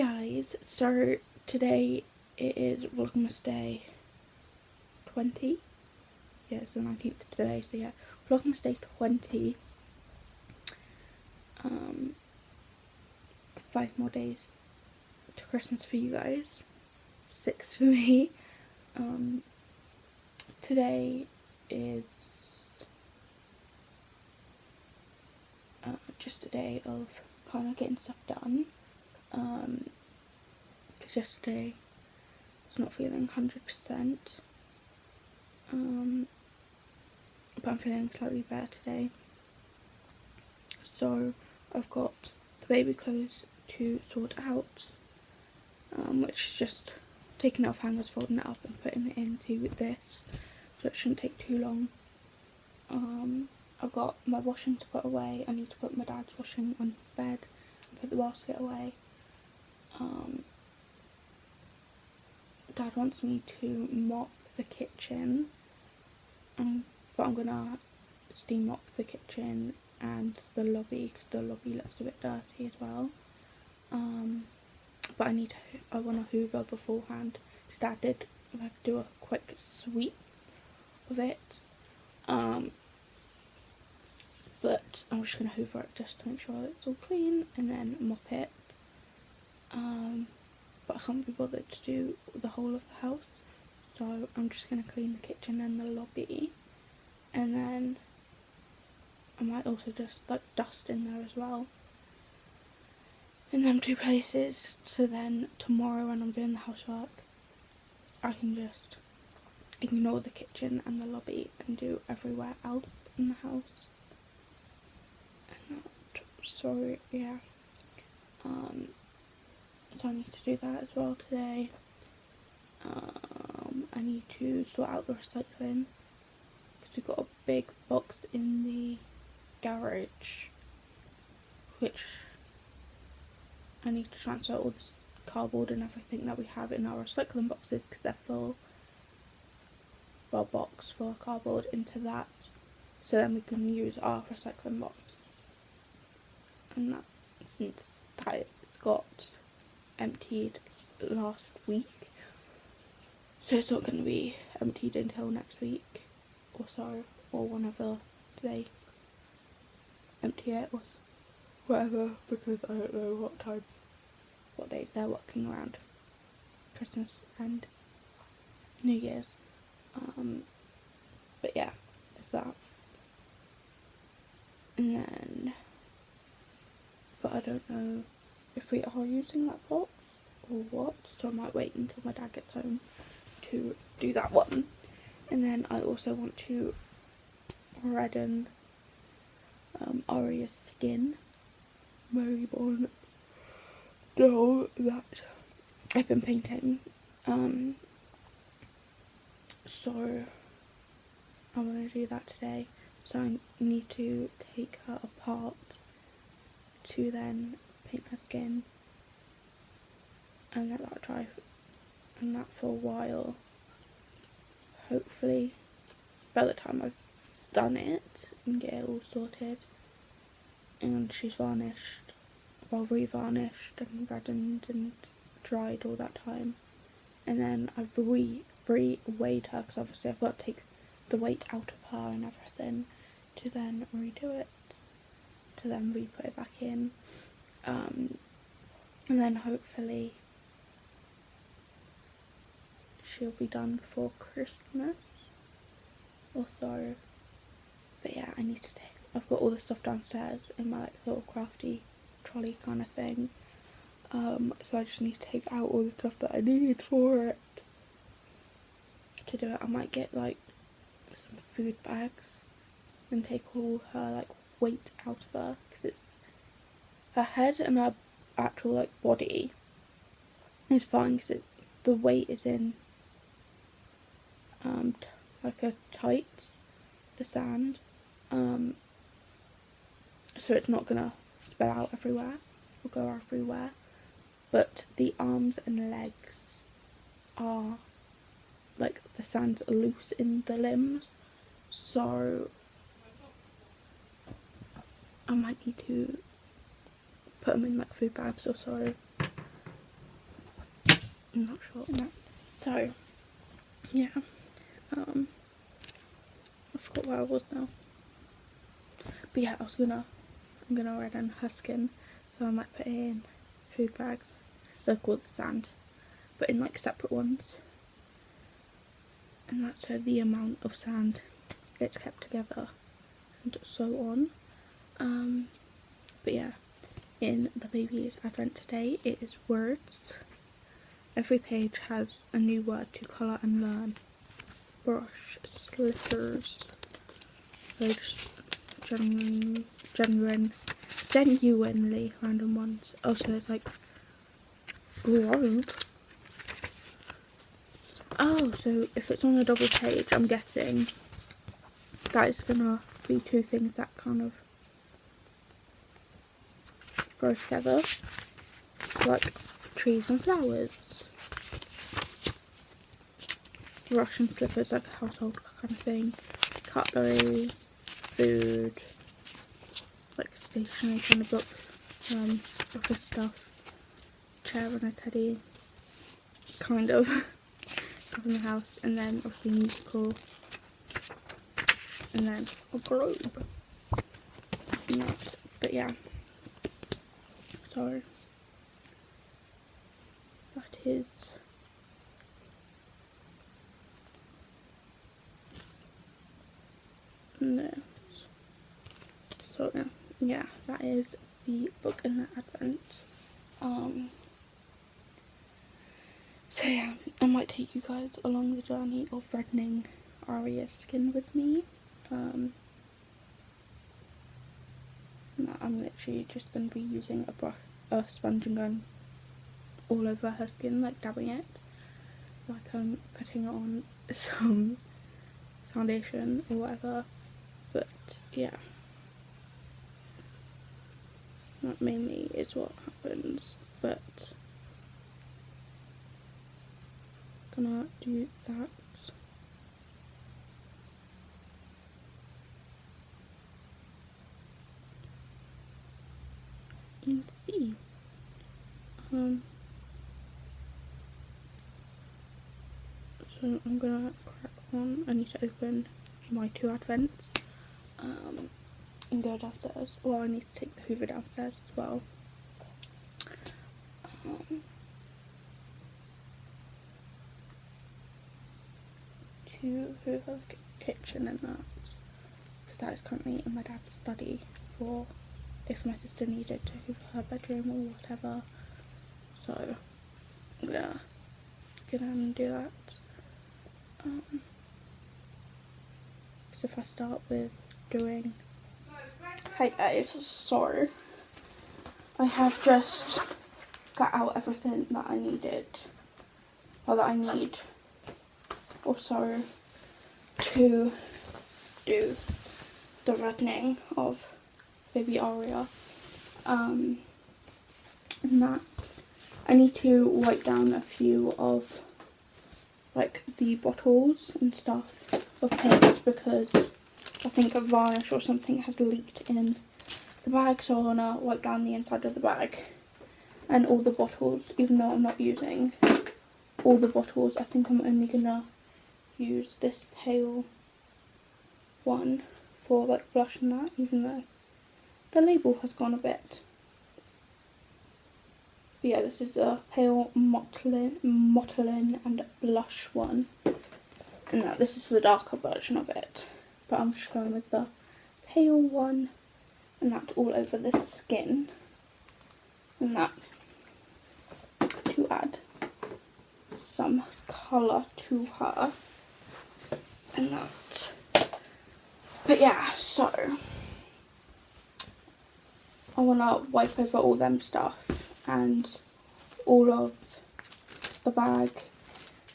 guys, so today it is Vlogmas day 20. Yeah, it's the 19th today, so yeah, Vlogmas day 20. 5 more days to Christmas for you guys, 6 for me. Today is just a day of kind of getting stuff done, because yesterday I was not feeling 100%, but I'm feeling slightly better today. So I've got the baby clothes to sort out, which is just taking it off hangers, folding it up and putting it into this, so it shouldn't take too long. I've got my washing to put away. I need to put my dad's washing on his bed and put the basket away. Dad wants me to mop the kitchen, but I'm gonna steam mop the kitchen and the lobby because the lobby looks a bit dirty as well. But I want to hoover beforehand because Dad did do a quick sweep of it. But I'm just going to hoover it just to make sure it's all clean and then mop it. But I can't be bothered to do the whole of the house, so I'm just going to clean the kitchen and the lobby, and then I might also just like dust in there as well in them two places, so then tomorrow when I'm doing the housework I can just ignore the kitchen and the lobby and do everywhere else in the house. So yeah, so I need to do that as well today. I need to sort out the recycling because we've got a big box in the garage which I need to transfer all this cardboard and everything that we have in our recycling boxes because they're full. Well, box full of cardboard into that, so then we can use our recycling box. And that, since that it's got emptied last week, so it's not going to be emptied until next week or so, or whenever they empty it or whatever, because I don't know what days they're working around Christmas and New Year's. But yeah, there's that. And then, but I don't know if we are using that box or what, so I might wait until my dad gets home to do that one. And then I also want to redden Aria's skin, Maryborn doll that I've been painting. So I want to do that today, so I need to take her apart to then paint her skin and let that dry and that for a while. Hopefully by the time I've done it and get it all sorted and she's varnished, well re-varnished and reddened and dried all that time, and then I've re-weighed her because obviously I've got to take the weight out of her and everything to then redo it, to then re-put it back in, and then hopefully she'll be done before Christmas or so. But yeah, I need to take, I've got all the stuff downstairs in my like little crafty trolley kind of thing, so I just need to take out all the stuff that I need for it to do it. I might get like some food bags and take all her like weight out of her, because it's her head and her actual like body is fine because the weight is in like a tight, the sand, so it's not gonna spill out everywhere or go everywhere, but the arms and legs are like the sand's loose in the limbs, so I might need to put them in like food bags or so I'm not sure. No. So, yeah. I forgot where I was now. But yeah, I'm gonna redden her skin. So I might put it in food bags. They're called sand. But in like separate ones. And that's so the amount of sand gets kept together. And so on. But yeah. In the baby's advent today, it is words. Every page has a new word to colour and learn. Brush, slippers. They're just genuinely random ones. Also, there's like globe. Oh, so if it's on a double page, I'm guessing that is gonna be two things that kind of go together, like trees and flowers. Russian slippers, like a household kind of thing. Cutlery, food, like stationery kind of book, office stuff. Chair and a teddy, kind of stuff in the house, and then obviously musical, and then a globe. Not, but yeah. So that is this. So yeah, that is the book in the advent. So yeah, I might take you guys along the journey of reddening Aria's skin with me. I'm literally just going to be using a sponge and going all over her skin, like dabbing it, like I'm putting on some foundation or whatever. But yeah, that mainly is what happens. But gonna do that. And see. So I'm gonna crack on. I need to open my 2 advents. And go downstairs. Well, I need to take the Hoover downstairs as well. To Hoover the kitchen and that. Because that is currently in my dad's study for if my sister needed to Hoover her bedroom or whatever. So I'm gonna get on and do that. So if I start with doing... Hey guys, so I have just got out everything that I needed, or that I need also to do the reddening of baby Aria. And that I need to wipe down a few of like the bottles and stuff of paints because I think a varnish or something has leaked in the bag, so I want to wipe down the inside of the bag and all the bottles, even though I'm not using all the bottles. I think I'm only going to use this pale one for like blush and that, even though the label has gone a bit. But yeah, this is a pale mottling and blush one, and that this is the darker version of it. But I'm just going with the pale one, and that all over the skin, and that to add some colour to her, and that. But yeah, so I want to wipe over all them stuff and all of the bag.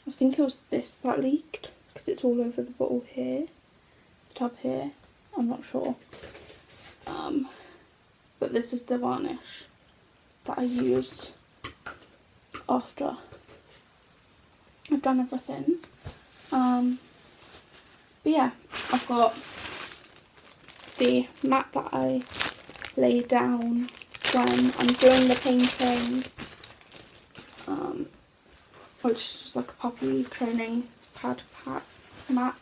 I think it was this that leaked because it's all over the bottle here, the tub here, I'm not sure. But this is the varnish that I use after I've done everything. But yeah, I've got the mat that I lay down when I'm doing the painting. which is just like a puppy training pad mat.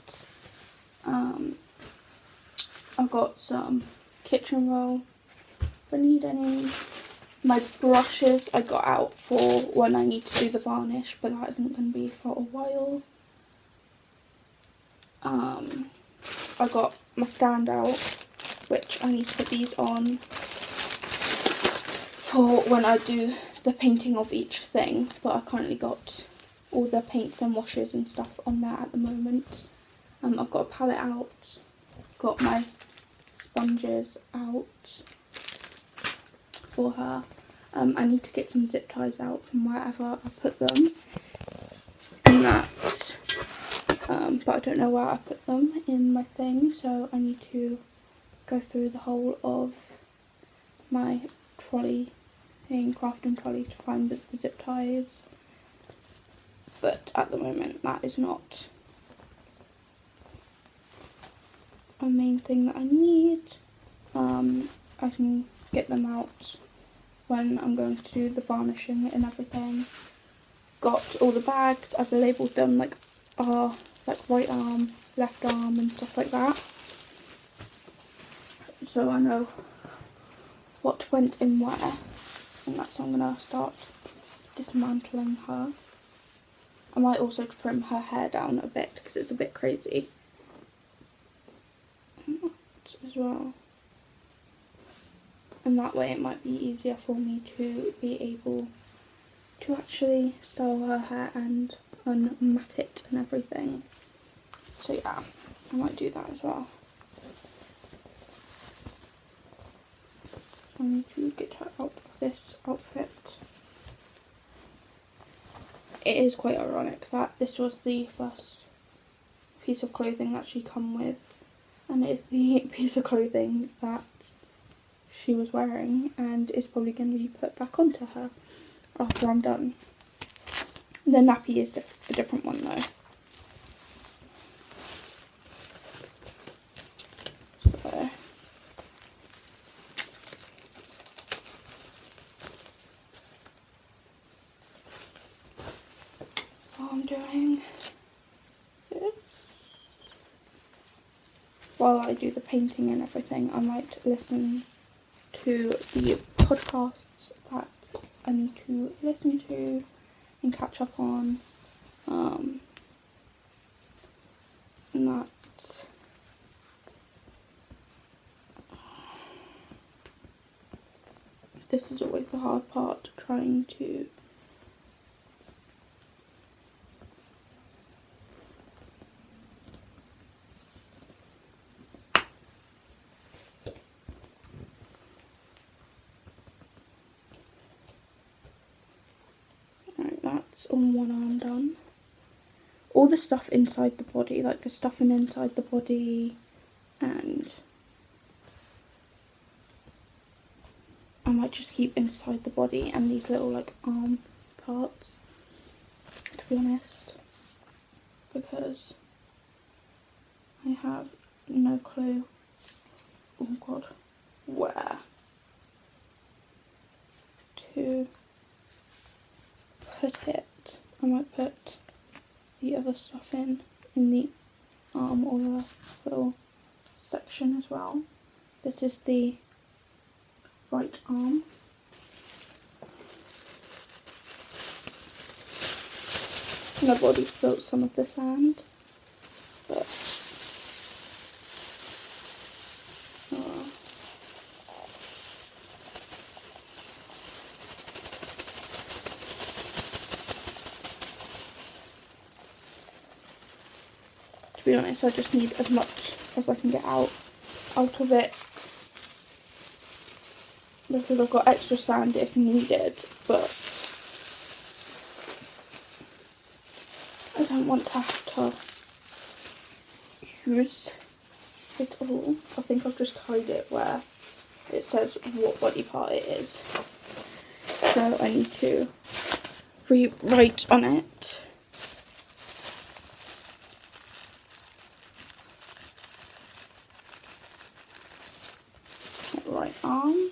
I've got some kitchen roll if I need any. My brushes I got out for when I need to do the varnish, but that isn't going to be for a while. I got my stand out, which I need to put these on for when I do the painting of each thing, but I've currently got all the paints and washes and stuff on there at the moment. I've got a palette out, got my sponges out for her. I need to get some zip ties out from wherever I put them in that, but I don't know where I put them in my thing, so I need to go through the whole of my trolley thing, crafting trolley, to find the zip ties, but at the moment that is not a main thing that I need. I can get them out when I'm going to do the varnishing and everything. Got all the bags, I've labelled them like right arm, left arm and stuff like that, so I know what went in where, and that's how I'm going to start dismantling her. I might also trim her hair down a bit because it's a bit crazy as well, and that way it might be easier for me to be able to actually style her hair and unmat it and everything. So yeah, I might do that as well. So I need to get her out of this outfit. It is quite ironic that this was the first piece of clothing that she come with, and it is the piece of clothing that she was wearing and is probably going to be put back onto her after I'm done. The nappy is a different one though. So while I'm doing this, while I do the painting and everything, I might listen to the podcasts that I need to listen to and catch up on, and that this is always the hard part, trying to on one arm done. All the stuff inside the body, like the stuffing inside the body, and I might just keep inside the body and these little like arm parts, to be honest, because I have no clue, oh god, where to put it. I might put the other stuff in the arm or the little section as well. This is the right arm. My body spilt some of the sand, but to be honest, I just need as much as I can get out of it, because I've got extra sand if needed, but I don't want to have to use it all. I think I've just tied it where it says what body part it is, so I need to rewrite on it. Right arm.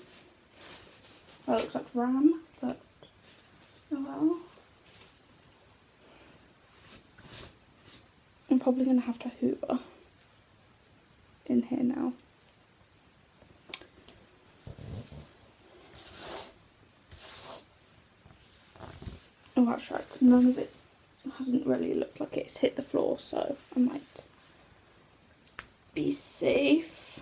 That looks like ram, but oh well. probably going to have to hoover in here now. Oh, actually, none of it hasn't really looked like it's hit the floor, so I might be safe.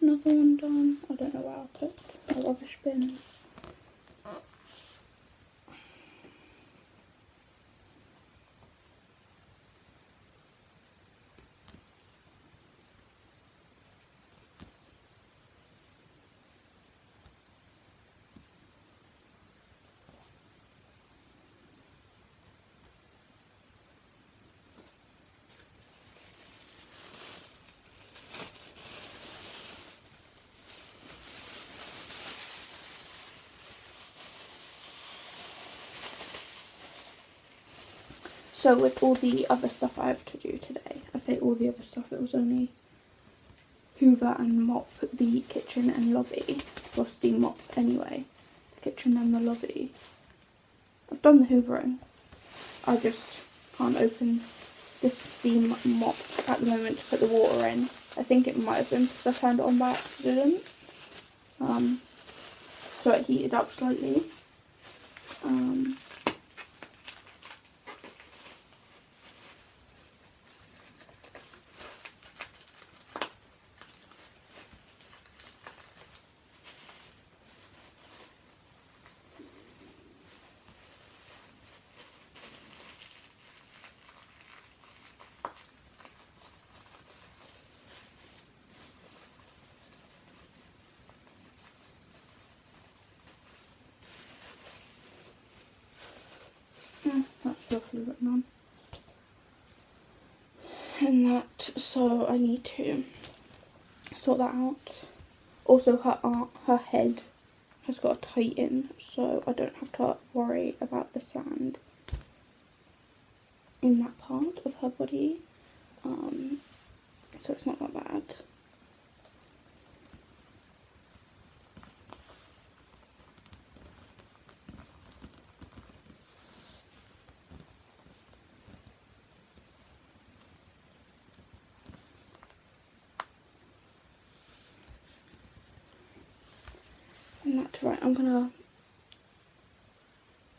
Another one done. I don't know where I'll put a rubbish bin. So with all the other stuff I have to do today, I say all the other stuff, it was only hoover and mop the kitchen and lobby. Well, steam mop anyway, the kitchen and the lobby. I've done the hoovering. I just can't open this steam mop at the moment to put the water in. I think it might have been because I turned it on by accident. So it heated up slightly. That's lovely written on. And that, so I need to sort that out. Also her head has got to tighten, so I don't have to worry about the sand in that part of her body. So it's not that bad. And that's right, I'm gonna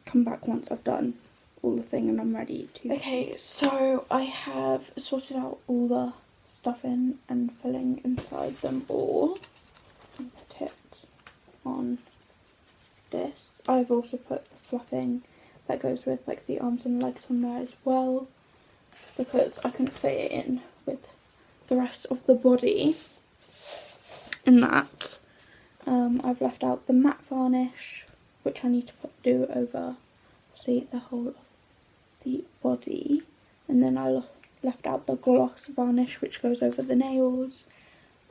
come back once I've done all the thing and I'm ready to. Okay, so I have sorted out all the stuffing and filling inside them all and put it on this. I've also put the fluffing that goes with like the arms and legs on there as well, because I couldn't fit it in with the rest of the body. In that, I've left out the matte varnish, which I need to do over, see, the whole of the body, and then I left out the gloss varnish, which goes over the nails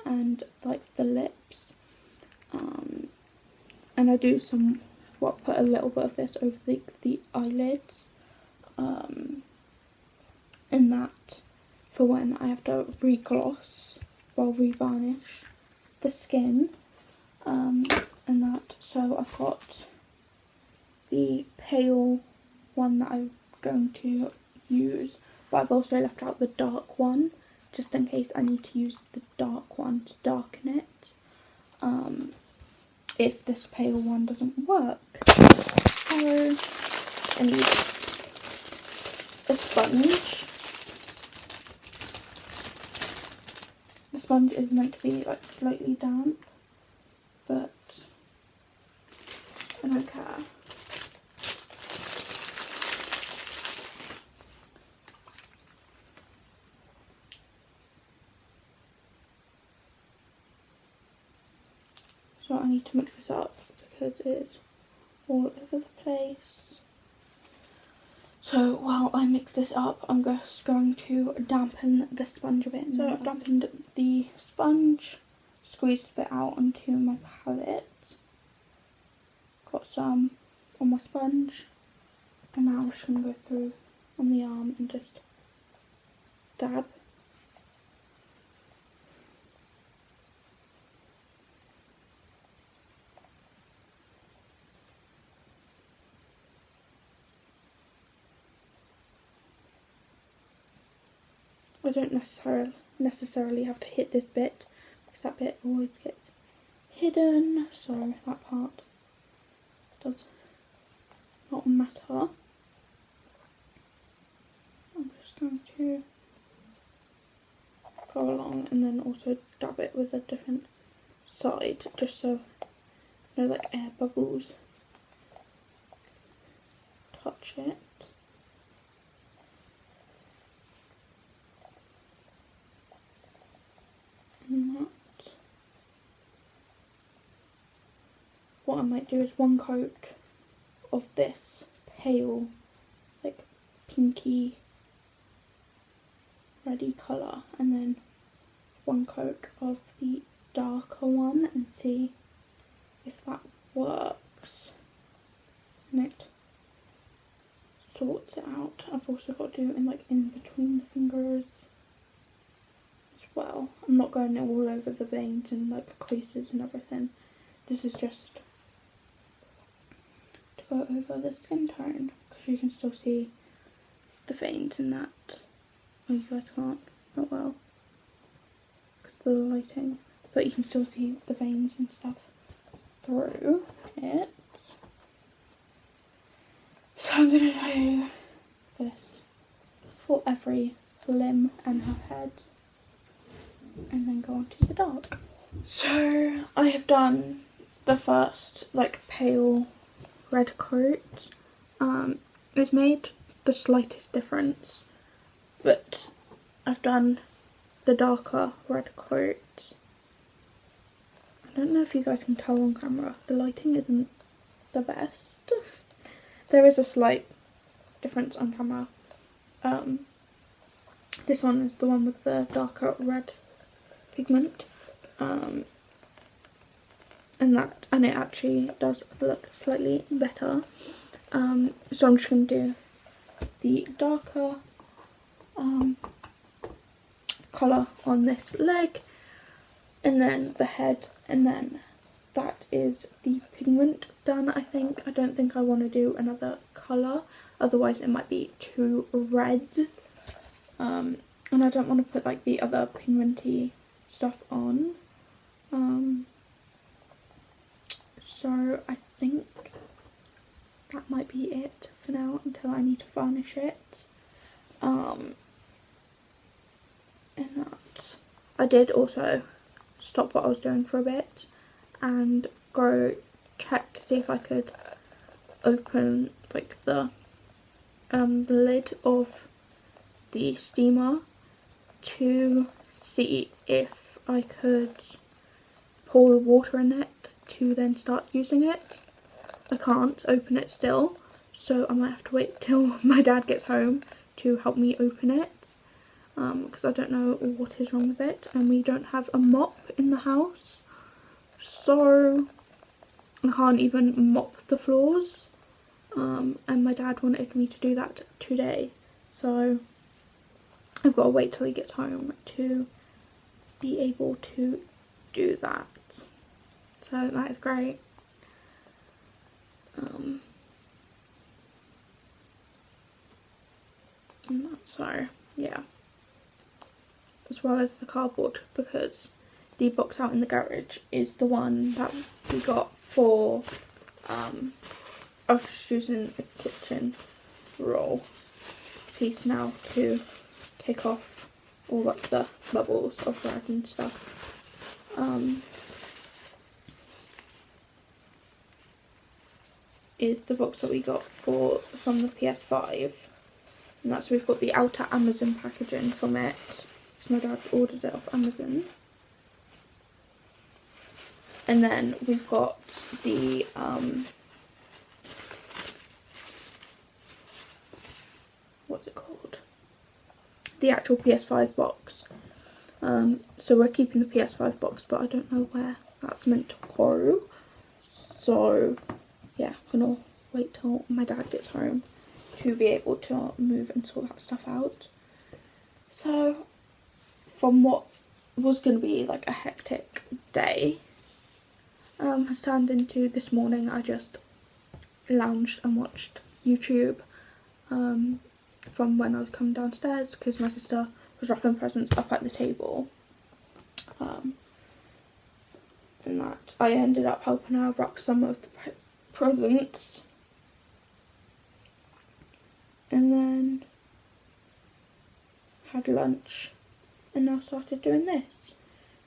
and like the lips, and I do put a little bit of this over the eyelids, and that for when I have to re-gloss, well, re-varnish the skin, and that. So I've got the pale one that I'm going to use, but I've also left out the dark one just in case I need to use the dark one to darken it, if this pale one doesn't work. So I need a sponge. The sponge is meant to be like slightly damp, but I don't care. So I need to mix this up because it is all over the place. So while I mix this up, I'm just going to dampen the sponge a bit. So I've dampened the sponge, squeezed a bit out onto my palette. Got some on my sponge, And now I'm just going to go through on the arm and just dab. I don't necessarily have to hit this bit, because that bit always gets hidden, so that part does not matter. I'm just going to go along and then also dab it with a different side, just so no like air bubbles touch it. And that. What I might do is one coat of this pale, like pinky reddy colour, and then one coat of the darker one, and see if that works and it sorts it out. I've also got to do it in like in between the fingers as well. I'm not going all over the veins and like creases and everything. This is just to go over the skin tone, because you can still see the veins in that. Oh, you guys can't. Oh well, because of the lighting. But you can still see the veins and stuff through it. So I'm going to do this for every limb and her head, and then go on to the dark. So I have done the first like pale red coat. It's made the slightest difference, but I've done the darker red coat. I don't know if you guys can tell on camera, the lighting isn't the best. There is a slight difference on camera. This one is the one with the darker red pigment, and it actually does look slightly better. So I'm just going to do the darker colour on this leg, and then the head, and then that is the pigment done, I think. I don't think I want to do another colour, otherwise it might be too red. And I don't want to put like the other pigmenty stuff on. So I think that might be it for now until I need to varnish it. And that. I did also stop what I was doing for a bit and go check to see if I could open like the lid of the steamer to see if I could pour the water in it to then start using it. I can't open it still, so I might have to wait till my dad gets home to help me open it, because I don't know what is wrong with it, and we don't have a mop in the house, so I can't even mop the floors, and my dad wanted me to do that today, so I've got to wait till he gets home to be able to do that. So that is great. So yeah, as well as the cardboard, because the box out in the garage is the one that we got for I was just using the kitchen roll piece now to take off all like the bubbles of bread and stuff. Is the box that we got from the PS5, and that's, we've got the outer Amazon packaging from it, because my dad ordered it off Amazon. And then we've got the what's it called? The actual PS5 box. So we're keeping the PS5 box, but I don't know where that's meant to go. So yeah, I'm gonna wait till my dad gets home to be able to move and sort that stuff out. So from what was going to be like a hectic day, has turned into this morning I just lounged and watched YouTube from when I was coming downstairs, because my sister was wrapping presents up at the table, and that I ended up helping her wrap some of the presents, and then had lunch and now started doing this.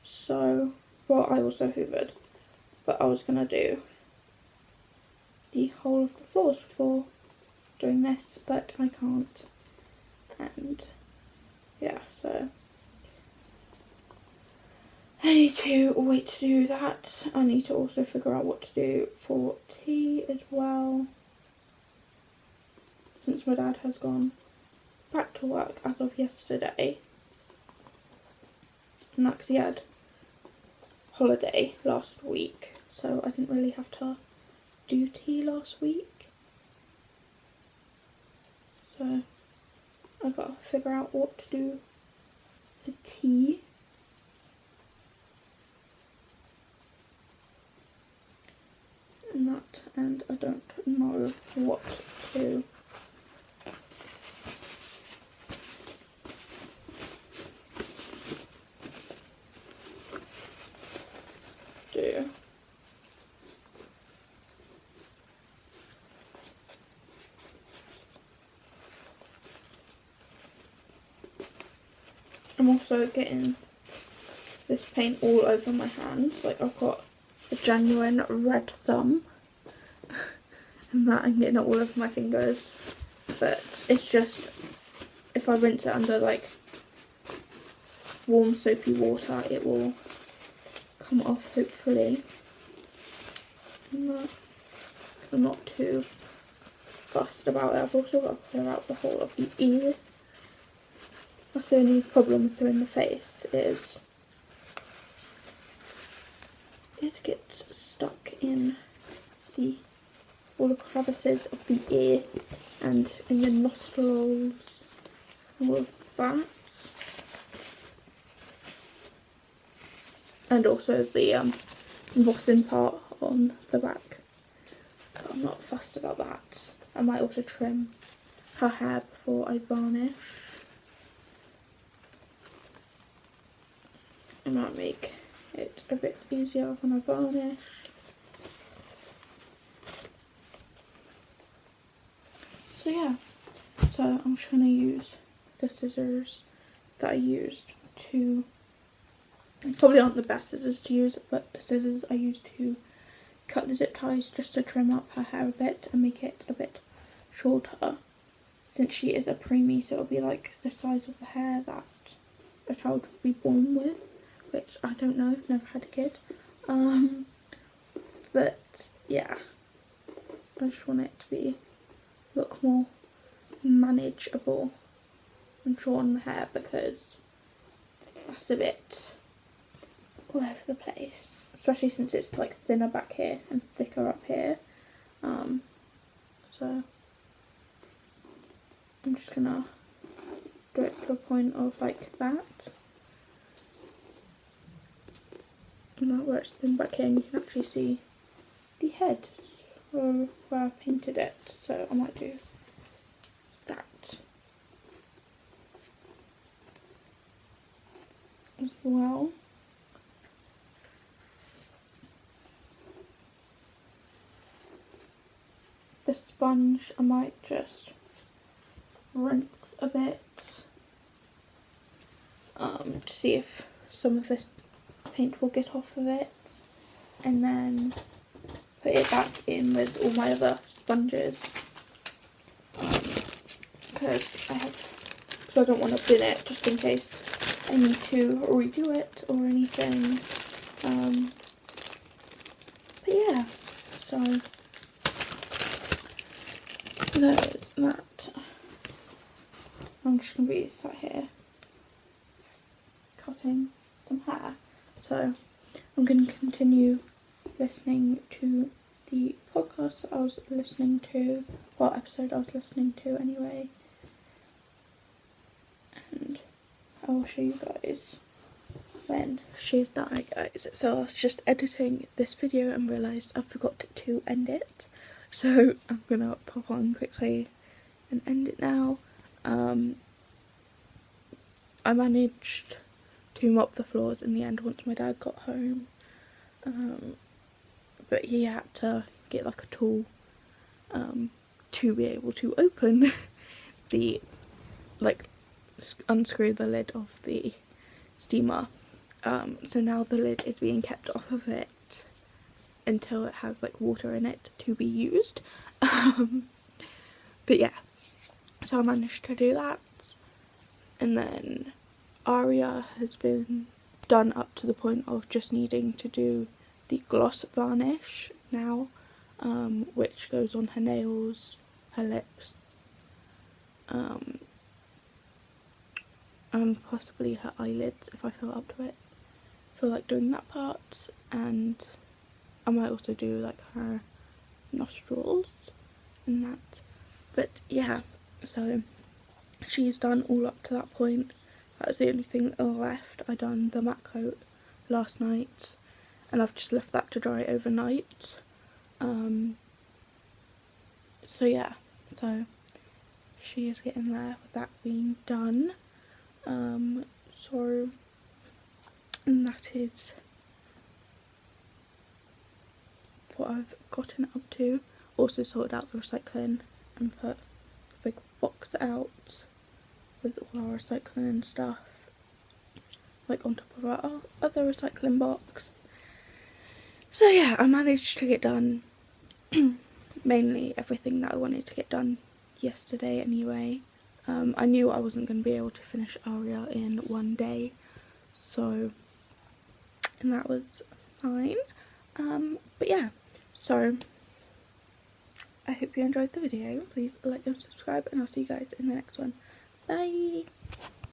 So, well, I also hoovered, but I was gonna do the whole of the floors before doing this, but I can't, and yeah, so I need to wait to do that. I need to also figure out what to do for tea as well, since my dad has gone back to work as of yesterday, and that's 'cause he had holiday last week, so I didn't really have to do tea last week. So I've got to figure out what to do for tea. And I don't know what to do. I'm also getting this paint all over my hands. Like, I've got a genuine red thumb and that I'm getting it all over my fingers, but it's just, if I rinse it under like warm soapy water, it will come off hopefully, because I'm not too fussed about it. I've also got to clear out the whole of the ear. That's the only problem with doing the face, is it gets stuck in all the crevices of the ear and in the nostrils and all of that. And also the embossing part on the back. But I'm not fussed about that. I might also trim her hair before I varnish. It might make it a bit easier when I varnish. So yeah, so I'm just going to use the scissors that I used to, it's probably aren't the best scissors to use, but the scissors I used to cut the zip ties, just to trim up her hair a bit and make it a bit shorter, since she is a preemie, so it'll be like the size of the hair that a child would be born with, which I don't know, I've never had a kid. But yeah, I just want it to look more manageable and drawn the hair, because that's a bit all over the place, especially since it's like thinner back here and thicker up here. So I'm just gonna do it to a point of like that, and that where it's thin back here, and you can actually see the head where I painted it, so I might do that as well. The sponge I might just rinse a bit to see if some of this paint will get off of it, and then put it back in with all my other sponges, because I don't want to bin it just in case I need to redo it or anything. But yeah, so there's that. I'm just going to be sat here cutting some hair, so I'm going to continue listening to the podcast that I was listening to, what episode I was listening to anyway, and I'll show you guys when she's done, guys. So I was just editing this video and realised I forgot to end it, so I'm gonna pop on quickly and end it now. I managed to mop the floors in the end once my dad got home, but he had to get like a tool to be able to open the, like, unscrew the lid of the steamer. So now the lid is being kept off of it until it has like water in it to be used. But yeah, so I managed to do that, and then Aria has been done up to the point of just needing to do the gloss varnish now, which goes on her nails, her lips, and possibly her eyelids if I feel up to it. I feel like doing that part, and I might also do like her nostrils and that. But yeah, so she's done all up to that point. That was the only thing left. I done the matte coat last night, and I've just left that to dry overnight. So yeah, so she is getting there with that being done. So, and that is what I've gotten up to. Also sorted out the recycling and put a big box out with all our recycling and stuff, like on top of our other recycling box. So yeah, I managed to get done mainly everything that I wanted to get done yesterday anyway. I knew I wasn't going to be able to finish Aria in one day, so, and that was fine. But yeah, so I hope you enjoyed the video. Please like and subscribe, and I'll see you guys in the next one. Bye!